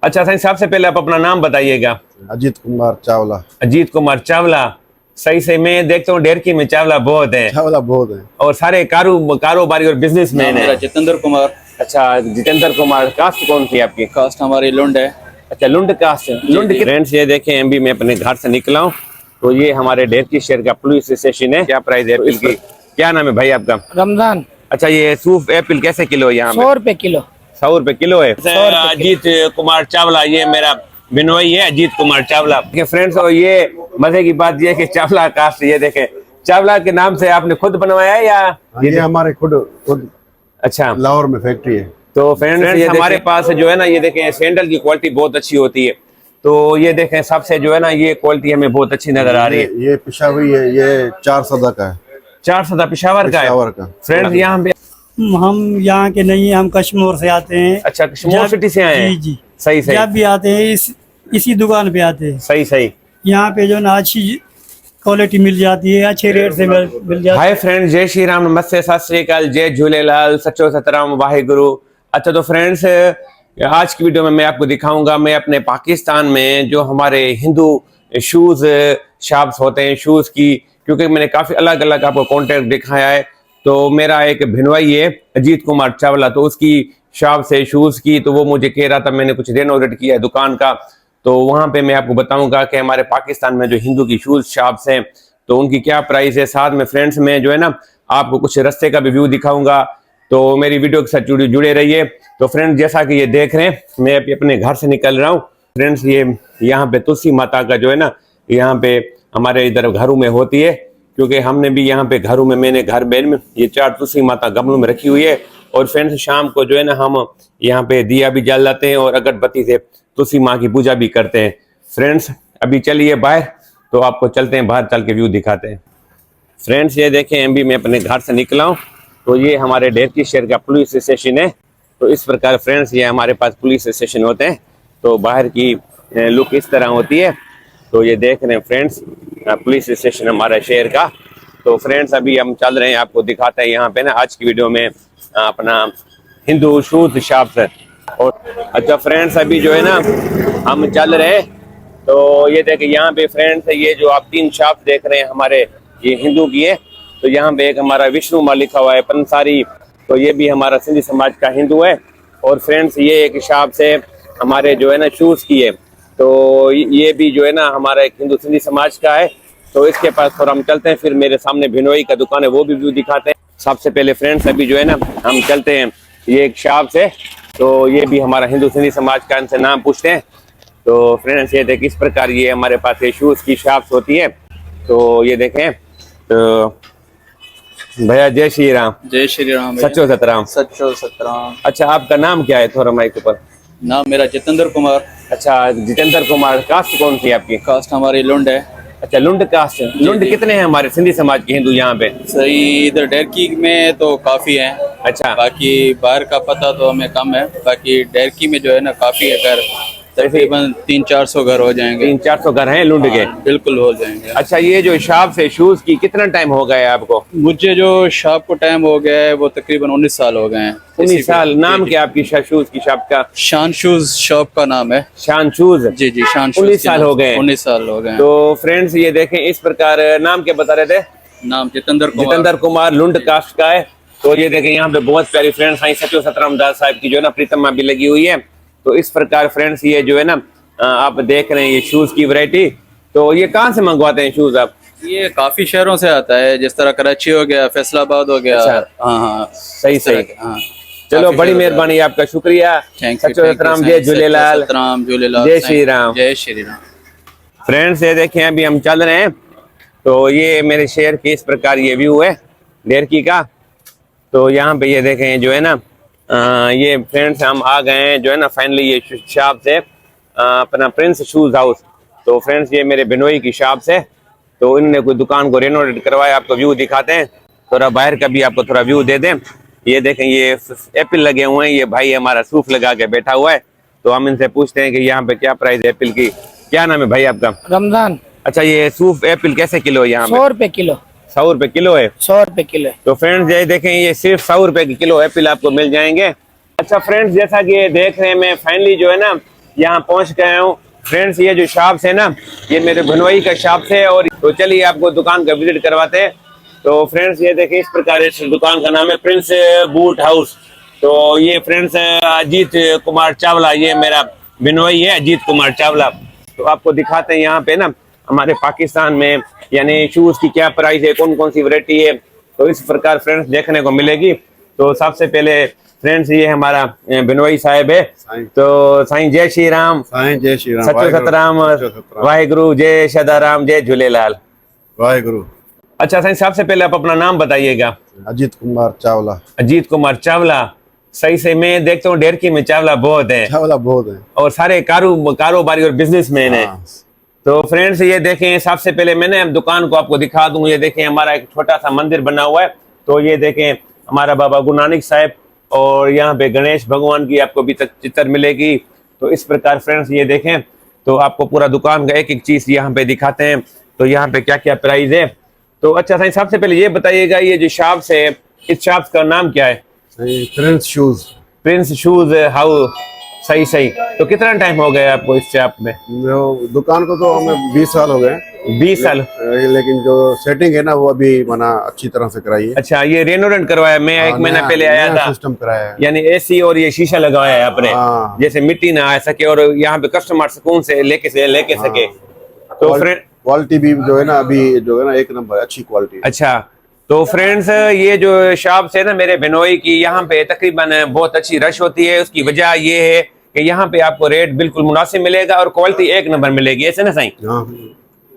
अच्छा साहब से पहले आप अपना नाम बताइएगा। अजीत कुमार चावला। अजीत कुमार चावला, सही से मैं देखता हूँ ढेरकी में चावला बहुत है। चावला बहुत है और सारे कारोबारी और बिजनेसमैन है। जितेंद्र कुमार। अच्छा जितेंद्र कुमार, कास्ट कौन सी आपकी? कास्ट हमारी लुंड है। अच्छा लुंड कास्ट। लुंड की फ्रेंड्स ये देखें, अभी मैं अपने घर से निकला हूँ तो ये हमारे ढेरकी शहर का पुलिस स्टेशन है। क्या प्राइस है एप्पल की? क्या नाम है भाई आपका? रमजान। अच्छा ये सूफ एप्पल कैसे किलो है यहाँ पे? 100 रुपए किलो। 100 रुपए किलो है। अजीत कुमार चावला, ये मेरा बिनोई है अजीत कुमार चावला के फ्रेंड्स। और ये मजे की बात ये है कि चावला कास्ट, ये देखें चावला के नाम से आपने खुद बनवाया है या ये हमारे खुद अच्छा लाहौर में फैक्ट्री है। तो फ्रेंड्स ये हमारे पास जो है ना, ये देखें सैंडल की क्वालिटी बहुत अच्छी होती है। तो ये देखें सबसे जो है ना, ये क्वालिटी हमें बहुत अच्छी नजर आ रही है। ये पिशावरी है, ये 400 का है। 400 पेशावर का है फ्रेंड्स। यहाँ पे हम यहाँ के नहीं है, हम कश्मीर से आते हैं। अच्छा कश्मीर सिटी से आए हैं? जी जी। सही सही। जब भी आते हैं इसी दुकान पे आते हैं। सही सही। यहाँ पे जो ना अच्छी क्वालिटी मिल जाती है, अच्छे रेट से मिल जाती है। हाय फ्रेंड्स, जय श्री राम, नमस्ते, सत श्री अकाल, जय झूलेलाल, सचो सतराम वाहिगुरु। अच्छा तो फ्रेंड्स आज की वीडियो में मैं आपको दिखाऊंगा, मैं अपने पाकिस्तान में जो हमारे हिंदू शूज शॉप्स होते हैं शूज की, क्योंकि मैंने काफी अलग अलग आपको कॉन्टेक्ट दिखाया है। तो मेरा एक भिनवाई है अजीत कुमार चावला, तो उसकी शॉप से शूज की, तो वो मुझे कह रहा था मैंने कुछ रेनोवेट किया है दुकान का, तो वहां पे मैं आपको बताऊंगा कि हमारे पाकिस्तान में जो हिंदू की शूज शॉप्स हैं तो उनकी क्या प्राइस है। साथ में फ्रेंड्स में जो है ना आपको कुछ रास्ते का भी व्यू दिखाऊंगा, तो मेरी वीडियो के साथ जुड़े रहिए। तो फ्रेंड्स जैसा कि ये देख रहे हैं, मैं अभी अपने घर से निकल रहा हूँ फ्रेंड्स। ये यहाँ पे तुलसी माता का जो है ना, यहाँ पे हमारे इधर घरों में होती है, क्योंकि हमने भी यहाँ पे घरों में, मैंने घर बैल में ये 4 तुलसी माता गमलों में रखी हुई है। और फ्रेंड्स शाम को जो है ना हम यहाँ पे दिया भी जलाते हैं और अगरबत्ती से तुलसी माँ की पूजा भी करते हैं। फ्रेंड्स अभी चलिए बाहर, तो आपको चलते हैं बाहर, चल के व्यू दिखाते हैं। फ्रेंड्स ये देखें, अभी मैं अपने घर से निकला हूँ तो ये हमारे ढेरकी शहर का पुलिस स्टेशन है। तो इस प्रकार फ्रेंड्स ये हमारे पास पुलिस स्टेशन होते हैं, तो बाहर की लुक इस तरह होती है। तो ये देख रहे हैं फ्रेंड्स पुलिस स्टेशन हमारे शहर का। तो फ्रेंड्स अभी हम चल रहे हैं, आपको दिखाते हैं यहाँ पे ना आज की वीडियो में अपना हिंदू शूज शॉप्स है। और अच्छा फ्रेंड्स अभी जो है ना हम चल रहे हैं, तो ये देखें यहाँ पे फ्रेंड्स ये जो आप 3 शॉप देख रहे हैं हमारे ये हिंदू की है। तो यहाँ पे एक हमारा विष्णु माँ लिखा हुआ है पंसारी, तो ये भी हमारा सिंधी समाज का हिंदू है। और फ्रेंड्स ये एक शॉप से हमारे जो है ना शूज की है, तो ये भी जो है ना हमारा एक हिंदू सिंधी समाज का है। तो इसके पास थोड़ा हम चलते हैं, फिर मेरे सामने भिनोई का दुकान है वो भी व्यू दिखाते हैं। सबसे पहले फ्रेंड्स अभी जो है ना हम चलते हैं ये एक शॉप से, तो ये भी हमारा हिंदू सिंधी समाज का, इनसे नाम पूछते हैं। तो फ्रेंड्स ये देखें इस प्रकार ये हमारे पास ये शूज की शॉप्स होती है। तो ये देखें, तो भैया जय श्री राम। जय श्री राम। सचो सतराम। सचो सतराम। अच्छा आपका नाम क्या है? थोड़ा माइक ऊपर। नाम मेरा जितेंद्र कुमार। अच्छा जितेंद्र कुमार, कास्ट कौन सी आपकी? कास्ट हमारी लुंड है। अच्छा लुंड कास्ट। लुंड कितने हैं हमारे सिंधी समाज के हिंदू यहाँ पे? सही इधर ढेरकी में तो काफी हैं। अच्छा बाकी बाहर का पता तो हमें कम है, बाकी ढेरकी में जो है ना काफी है घर, तकरीबन 300-400 घर हो जाएंगे। 300-400 घर हैं लुंड के? बिल्कुल हो जाएंगे। अच्छा ये जो शॉप से शूज की कितना टाइम हो गया है आपको? मुझे जो शॉप को टाइम हो गया है वो तकरीबन 19 साल हो गए हैं। 19 साल। नाम क्या आपकी शूज की शॉप का? शान शूज शॉप का नाम है। शान शूज। जी जी शान शूज। 19 साल हो गए। 19 साल हो गए। तो फ्रेंड्स ये देखें इस प्रकार, नाम क्या बता रहे थे? नाम जितेंद्र कुमार लुंड कास्ट का है। तो ये देखें यहाँ पे बहुत प्यारी फ्रेंड्स आई सचो सतराम दास साहब की जो है ना प्रीतमा भी लगी हुई है। तो इस प्रकार फ्रेंड्स ये जो है ना आप देख रहे हैं ये शूज की वैरायटी। तो ये कहाँ से मंगवाते हैं शूज आप? ये काफी शहरों से आता है, जिस तरह कराची हो गया, फैसलाबाद हो गया। अच्छा। हाँ सही सही। हाँ चलो बड़ी मेहरबानी आपका, शुक्रिया। सचो सतराम, जय झूलेलाल। जय श्री राम। जय श्री राम। फ्रेंड्स ये देखें अभी हम चल रहे हैं, तो ये मेरे शहर के इस प्रकार ये व्यू है ढेरकी का। तो यहाँ पे ये देखें जो है ना ये फ्रेंड्स हम आ गए हैं जो है ना फाइनली ये शॉप से अपना प्रिंस शूज हाउस। तो फ्रेंड्स ये मेरे बिनोई की शॉप से, तो इन्होंने कोई दुकान को रेनोवेट करवाया, आपको व्यू दिखाते हैं। थोड़ा बाहर का भी आपको थोड़ा व्यू दे दें। ये देखें ये एप्पल लगे हुए हैं, ये भाई हमारा सूफ लगा के बैठा हुआ है। तो हम इनसे पूछते हैं कि यहाँ पे क्या प्राइस है एप्पल की। क्या नाम है भाई आपका? रमजान। अच्छा ये सूफ एप्पल कैसे किलो है यहाँ पे? 100 रुपए किलो। 100 रुपए किलो है? 100 रुपए किलो। तो फ्रेंड्स ये देखें ये सिर्फ 100 रुपए की किलो एप्पल आपको मिल जाएंगे। अच्छा फ्रेंड्स जैसा कि ये देख रहे हैं, मैं फाइनली जो है ना यहाँ पहुंच गया हूँ फ्रेंड्स। ये जो शॉप्स है ना, ये मेरे भनोई का शॉप्स है। और तो चलिए आपको दुकान का विजिट करवाते हैं। तो फ्रेंड्स ये देखिए, इस प्रकार इस दुकान का नाम है प्रिंस बूट हाउस। तो ये फ्रेंड्स अजीत कुमार चावला, ये मेरा बिनोई है अजीत कुमार चावला। तो आपको दिखाते हैं यहाँ पे ना हमारे पाकिस्तान में यानी शूज की क्या प्राइस है, कौन कौन सी वैरायटी है, तो इस प्रकार फ्रेंड्स देखने को मिलेगी। तो सबसे पहले फ्रेंड्स ये हमारा बिनोई साहब है। तो साईं जय श्री राम, साईं जय श्री राम, सचो सतराम, वाहिगुरु, जय सदाराम, जय झूलेलाल। वाहिगुरु। अच्छा साईं, सबसे पहले आप अपना नाम बताइएगा। अजीत कुमार चावला। अजीत कुमार चावला, सही से मैं देखता हूँ डेरकी में चावला बहुत है चावला बहुत है और सारे कारोबारी और बिजनेसमैन है। हाँ। तो फ्रेंड्स ये देखें, सबसे पहले मैंने दुकान को आपको दिखा दूं। ये देखें हमारा एक छोटा सा मंदिर बना हुआ है। तो ये देखें हमारा बाबा गुरु नानक साहब, और यहाँ पे गणेश भगवान की आपको भी चित्र मिलेगी। तो इस प्रकार फ्रेंड्स ये देखें, तो आपको पूरा दुकान का एक एक चीज यहाँ पे दिखाते हैं। तो यहाँ पे क्या क्या प्राइस है। तो अच्छा साईं, सबसे पहले ये बताइएगा, ये जो शॉप्स है, इस शॉप्स का नाम क्या है? Prince shoes. Prince shoes how, सही सही। तो कितना टाइम हो गया आपको इस शॉप में? दुकान को तो हमें 20 साल हो गए। 20 साल। लेकिन जो सेटिंग है ना वो अभी मना अच्छी तरह से कराई है। अच्छा, ये रेनोवेट करवाया? मैं एक महीना पहले आया था। सिस्टम कराया है, यानी एसी और ये शीशा लगाया है आपने, हाँ। जैसे मिट्टी ना आ सके और यहाँ पे कस्टमर सुकून से लेके सके। तो फ्रेंड क्वालिटी भी जो है ना अभी जो है ना एक नंबर अच्छी क्वालिटी। अच्छा, तो फ्रेंड्स ये जो शॉप्स है ना मेरे बिनोई की, यहाँ पे तकरीबन बहुत अच्छी रश होती है। उसकी वजह ये है कि यहाँ पे आपको रेट बिल्कुल मुनासिब मिलेगा और क्वालिटी एक नंबर मिलेगी, ऐसे ना साईं?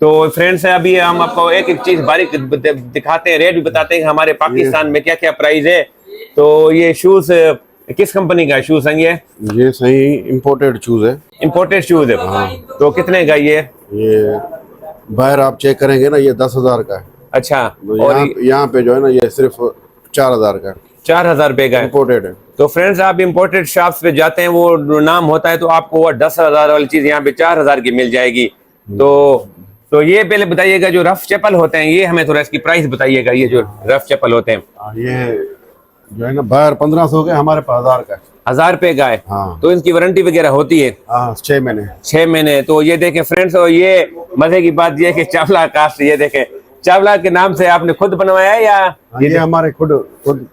तो फ्रेंड्स अभी हम आपको एक एक चीज बारीक दिखाते हैं, रेट भी बताते हैं कि हमारे पाकिस्तान में क्या क्या प्राइस है। तो ये शूज किस कंपनी का शूज है? ये सही इम्पोर्टेड शूज है। इम्पोर्टेड शूज है। तो कितने का ये बाहर आप चेक करेंगे ना, ये 10,000 का है। अच्छा, और यहाँ पे जो है ना ये सिर्फ 4,000 का, 4,000 रुपए का है। इम्पोर्टेड है। तो फ्रेंड्स आप इम्पोर्टेड शॉप्स पे जाते हैं, वो नाम होता है, तो आपको वो 10,000 वाली चीज यहाँ पे 4,000 की मिल जाएगी। तो ये पहले बताइएगा, जो रफ चप्पल होते हैं, ये हमें थोड़ा इसकी प्राइस बताइएगा। ये जो रफ चप्पल होते हैं, ये जो है ना बाहर 1,500 का, हमारे पास 1,000 का है। 1,000 रुपए का है। हाँ। तो इनकी वारंटी वगैरह होती है? हाँ, 6 महीने। 6 महीने। तो ये देखें फ्रेंड्स, और ये मजे की बात ये कि चावला कास्ट, ये देखें चावला के नाम से आपने खुद बनवाया है या? ये हमारे खुद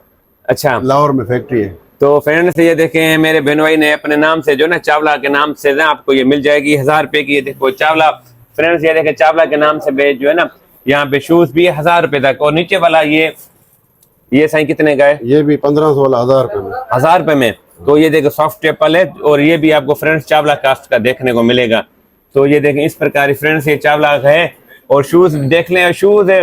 अच्छा, लाहौर में फैक्ट्री है। तो फ्रेंड्स ये देखें मेरे बहनोई ने अपने नाम से जो ना चावला के नाम से ना आपको ये मिल जाएगी 1,000 रुपए की। ये देखो चावला, फ्रेंड्स ये देखें चावला के नाम से जो है ना यहाँ पे शूज भी है 1,000 रुपए तक। और नीचे वाला ये साईं कितने का है? ये भी 1,500 वाला 1,000 रुपए में। 1,000 रुपए में। तो ये देखो सॉफ्ट चप्पल है, और ये भी आपको फ्रेंड्स चावला कास्ट का देखने को मिलेगा। तो ये देखें इस प्रकार फ्रेंड्स ये चावला का है। और शूज देख लें, शूज है,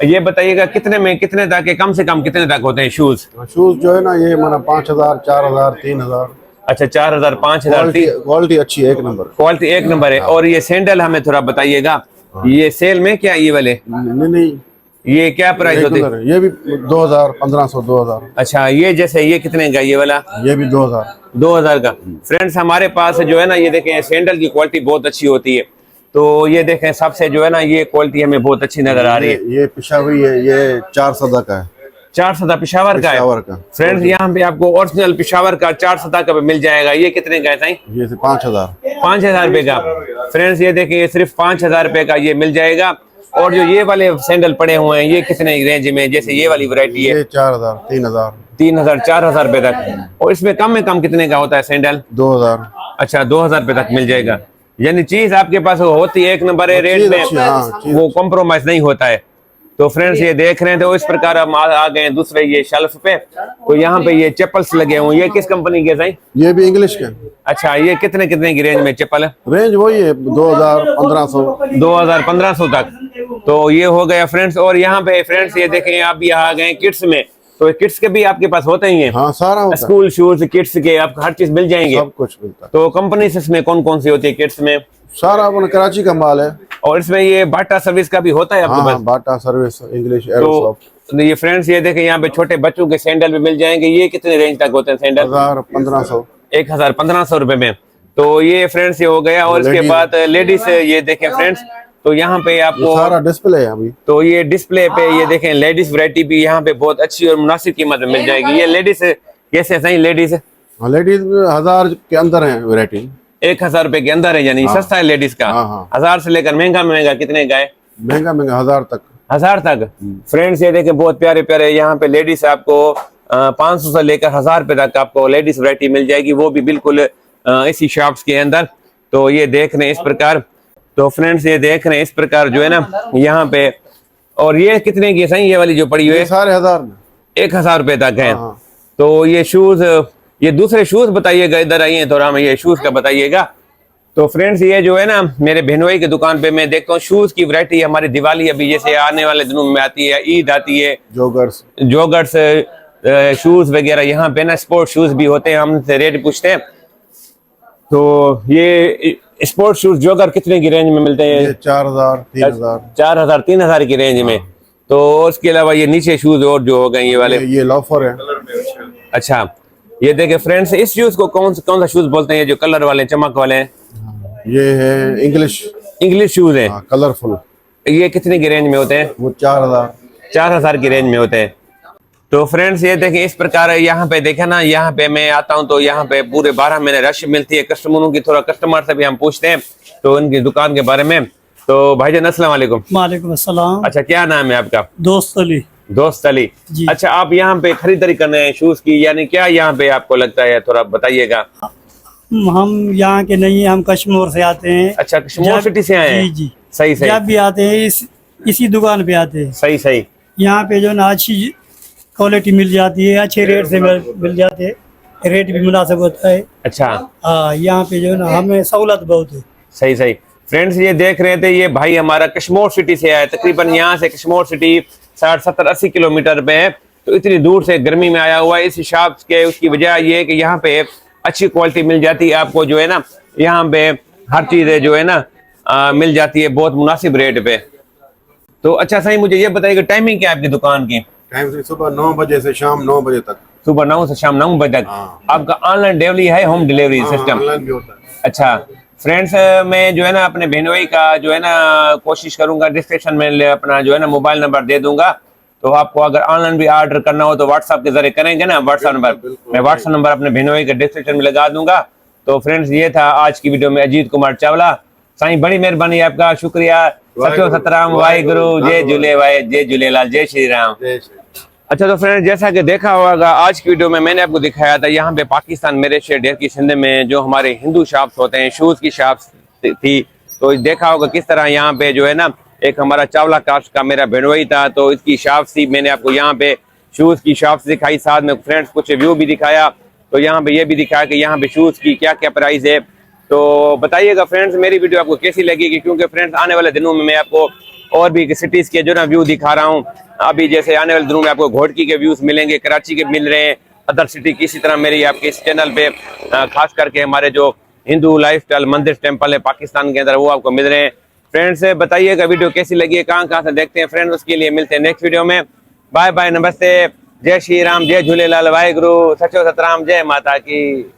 ये बताइएगा कितने में कितने तक है, कम से कम कितने तक होते हैं शूज? शूज जो है ना ये माना 5,000, 4,000, 3,000। अच्छा, 4,000, 5,000। क्वालिटी अच्छी है, एक नंबर क्वालिटी एक नंबर है। और ये सैंडल हमें थोड़ा बताइएगा, ये सेल में क्या ये वाले? नहीं, ये क्या प्राइस होते हैं? ये भी 2,000, 1,500, 2,000। अच्छा, ये जैसे ये कितने का ये वाला? ये भी 2,000। 2,000 का। फ्रेंड्स हमारे पास जो है ना ये देखें सैंडल की क्वालिटी बहुत अच्छी होती है। तो ये देखें सबसे जो है ना ये क्वालिटी हमें बहुत अच्छी नजर आ रही है। ये पिशावरी है, ये 4,000 का है। 4,000 पिशावर का है। फ्रेंड्स यहाँ पे आपको ओरिजिनल पिशावर का 4,000 का मिल जाएगा। ये कितने का है साईं? ये 5,000। 5,000 रुपए का। फ्रेंड्स ये देखिए सिर्फ 5,000 रुपए का ये मिल जाएगा। और जो ये वाले सैंडल पड़े हुए हैं, ये कितने रेंज में? जैसे ये वाली वैरायटी है, ये 4,000, 3,000, 3,000, 4,000 रुपए तक। और इसमें कम में कम कितने का होता है सैंडल? 2,000। अच्छा, 2,000 रुपए तक मिल जाएगा। यानी चीज आपके पास होती है एक नंबर है, रेट में वो कॉम्प्रोमाइज नहीं होता है। तो फ्रेंड्स ये देख रहे हैं, तो इस प्रकार हम आ गए हैं दूसरे ये शेल्फ पे। तो यहाँ पे ये चप्पल्स लगे हुए, ये किस कंपनी के साईं? ये भी इंग्लिश के। अच्छा, ये कितने कितने की रेंज में चप्पल है? रेंज वही है 2,000, 1,500, 2,000, 1,500 तक। तो ये हो गया फ्रेंड्स। और यहाँ पे फ्रेंड्स ये देखें आप यहाँ आ गए किड्स में। तो किड्स के भी आपके पास होते ही हैं? हाँ, सारा होता है। स्कूल शूज किड्स के आपको हर चीज मिल जाएंगे? सब कुछ मिलता है। तो कंपनी इसमें कौन कौन सी होती है किड्स में? सारा अपना कराची का माल है। और इसमें ये बाटा सर्विस का भी होता है आपके पास? बाटा सर्विस, इंग्लिश, एरोसॉफ्ट। तो ये फ्रेंड्स ये देखें यहाँ पे छोटे बच्चों के सैंडल भी मिल जाएंगे। ये कितने रेंज तक होते हैं सैंडल? 1,000, 1,500। 1,000, 1,500 रुपए में। तो ये फ्रेंड्स ये हो गया। और इसके बाद लेडीज ये देखें फ्रेंड्स, तो यहाँ पे आपको सारा डिस्प्ले है अभी। तो ये डिस्प्ले पे ये देखें लेडीज वैरायटी भी यहाँ पे बहुत अच्छी और मुनासिब कीमत में मिल जाएगी। ये लेडीज कैसे सही? लेडीज लेडीज 1,000 के अंदर है वैरायटी। 1000 रुपए के अंदर है, यानी हाँ। सस्ता है लेडीज का। हाँ, हाँ। 1000 से लेकर महंगा महंगा कितने का है? महंगा महंगा 1000 तक। 1000 तक। फ्रेंड्स ये देखें बहुत प्यारे प्यारे यहाँ पे लेडीज आपको 500 से लेकर 1000 रुपए तक आपको लेडीज वैरायटी मिल जाएगी, वो भी बिल्कुल इसी शॉप्स के अंदर। तो ये देख रहे हैं इस प्रकार। तो फ्रेंड्स ये देख रहे हैं इस प्रकार जो है ना यहाँ पे। और ये कितने की है सही, ये वाली जो पड़ी हुई ये है? सारे 1000 में। 1000 रुपए तक है। हाँ। तो ये शूज, ये दूसरे शूज बताइएगा, इधर आइए थोड़ा हमें ये शूज का बताइएगा। तो फ्रेंड्स ये जो है ना मेरे बहनोई की दुकान पे मैं देखता हूँ शूज की वैरायटी। हमारी दिवाली अभी जैसे आने वाले दिनों में आती है, ईद आती है, जोगर्स शूज वगैरह यहाँ पे ना स्पोर्ट शूज भी होते हैं, हमसे रेट पूछते हैं। तो ये स्पोर्ट शूज जोगर कितने की रेंज में मिलते हैं? ये 4000 3000 4000 3000 की रेंज में। तो उसके अलावा ये नीचे शूज और जो हो गए ये वाले, ये लोफर है। अच्छा ये देखे फ्रेंड्स, इस शूज को कौन सा शूज बोलते हैं? ये जो कलर वाले चमक वाले हैं, ये है इंग्लिश शूज है। कलरफुल। ये कितने की रेंज में होते हैं? वो 4000 की रेंज में होते हैं। तो फ्रेंड्स ये देखें इस प्रकार है। यहाँ पे देखे ना, यहाँ पे मैं आता हूँ तो यहाँ पे पूरे 12 महीने रश मिलती है कस्टमरों की। थोड़ा कस्टमर से भी हम पूछते हैं तो उनकी दुकान के बारे में। तो भाईजान अस्सलाम वालेकुम। वालेकुम अस्सलाम। अच्छा क्या नाम है आपका? दोस्त अली। दोस्त अली जी। अच्छा आप यहाँ पे खरीदारी करने हैं शूज की, यानी क्या यहाँ पे आपको लगता है, थोड़ा बताइएगा। हम यहाँ के नहीं हैं, हम कश्मीर से आते हैं। अच्छा कश्मीर सिटी से आए हैं? जी जी। सही सही जब भी आते हैं इसी दुकान पे आते हैं। सही सही। यहाँ पे जो ना अच्छी क्वालिटी मिल जाती है, अच्छे रेट से मिल जाते हैं, रेट भी मुनासिब होता है। अच्छा हाँ यहाँ पे जो ना हमें सहूलत बहुत है। सही सही। फ्रेंड्स ये देख रहे थे, ये भाई हमारा कश्मीर सिटी से आया, तकरीबन यहाँ से कश्मीर सिटी 60 70 80 किलोमीटर पे है। तो इतनी दूर से गर्मी में आया हुआ है इस शॉप के। उसकी वजह ये है कि यहाँ पे अच्छी क्वालिटी मिल जाती है आपको, जो है ना यहाँ पे हर चीज जो है ना मिल जाती है बहुत मुनासिब रेट पे। तो अच्छा सही मुझे ये बताइए कि टाइमिंग क्या है आपकी दुकान की? टाइम से सुबह 9 बजे से शाम 9 बजे तक। सुबह 9 से शाम 9 बजे तक। हाँ। आपका ऑनलाइन डिलीवरी है, होम डिलीवरी सिस्टम? ऑनलाइन भी होता है। अच्छा फ्रेंड्स मैं जो है ना अपने बहनोई का जो है ना कोशिश करूंगा डिस्क्रिप्शन में अपना जो है ना मोबाइल नंबर दे दूंगा। तो आपको अगर ऑनलाइन भी ऑर्डर करना हो तो व्हाट्सएप के जरिए करेंगे ना, व्हाट्सएप नंबर मैं व्हाट्सएप नंबर अपने बहनोई के डिस्क्रिप्शन में लगा दूंगा। तो फ्रेंड्स ये था आज की वीडियो में अजीत कुमार चावला। साईं बड़ी मेहरबानी आपका, शुक्रिया। सचो सतराम वाहिगुरु, जय झूले वाहे, जय झूलेलाल, जय श्री राम। अच्छा तो फ्रेंड्स जैसा कि देखा होगा आज की वीडियो में मैंने आपको दिखाया था यहाँ पे पाकिस्तान मेरे शहर डेर की सिंध में जो हमारे हिंदू शॉप्स होते हैं, शूज की शॉप्स थी। तो देखा होगा किस तरह यहाँ पे जो है ना एक हमारा चावला कास्ट का मेरा बहनोई था, तो इसकी शॉप्स थी। मैंने आपको यहाँ पे शूज की शॉप्स दिखाई, साथ में फ्रेंड्स कुछ व्यू भी दिखाया। तो यहाँ पे ये भी दिखाया कि यहाँ पे शूज की क्या क्या प्राइस है। तो बताइएगा फ्रेंड्स मेरी वीडियो आपको कैसी लगेगी, क्योंकि फ्रेंड्स आने वाले दिनों में मैं आपको और भी सिटीज के जो ना व्यू दिखा रहा हूँ। अभी जैसे आने वाले दिनों में आपको घोड़की के व्यूज मिलेंगे, कराची के मिल रहे हैं, अदर सिटी की। इसी तरह मेरी आपके इस चैनल पे खास करके हमारे जो हिंदू लाइफस्टाइल मंदिर टेम्पल है पाकिस्तान के अंदर वो आपको मिल रहे हैं। फ्रेंड्स बताइएगा वीडियो कैसी लगी है, कहाँ से देखते हैं फ्रेंड्स। उसके लिए मिलते हैं नेक्स्ट वीडियो में। बाय बाय, नमस्ते, जय श्री राम, जय झूलेलाल, वाहिगुरु, सचो सतराम, जय माता की।